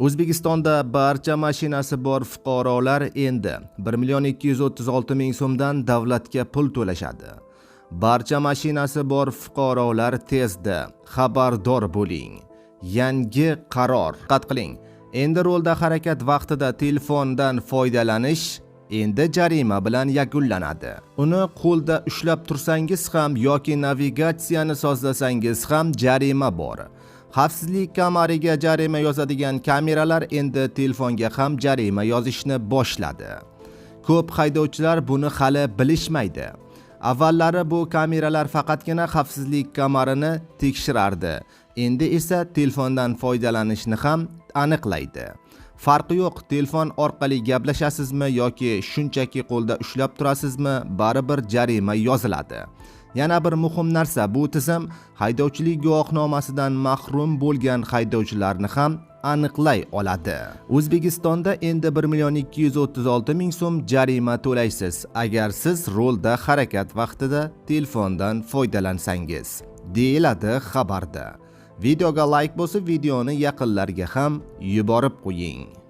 O'zbekistonda barcha mashinasi bor fuqarolar endi 1.236.000 so'mdan davlatga pul to'lashadi. Barcha mashinasi bor fuqarolar tezda xabardor bo'ling. Yangi qaror. Diqqat qiling. Endi yo'lda harakat vaqtida telefondan foydalanish endi jarima bilan yakunlanadi. Uni qo'lda ushlab tursangiz ham yoki navigatsiyani sozlasangiz ham jarima bor. Xavfsizlik kamariga jarima yozadigan kameralar endi telefonga ham jarima yozishni boshladi. Ko'p haydovchilar buni hali bilishmaydi. Avvallari bu kameralar faqatgina xavfsizlik kamarini tekshirardi. Endi esa telefondan foydalanishni ham aniqlaydi. Farqi yo'q, telefon orqali gaplashasizmi yoki shunchaki qo'lda ushlab turasizmi, baribir jarima yoziladi. Yana bir muhim narsa, bu tizim haydovchilik guvohnomasidan mahrum bo'lgan haydovchilarni ham aniqlay oladi. O'zbekistonda endi 1.236.000 so'm jarima to'laysiz agar siz yo'lda harakat vaqtida telefondan foydalansangiz, deyiladi xabarda. Videoga like bosib, videoni yaqinlarga ham yuborib qo'ying.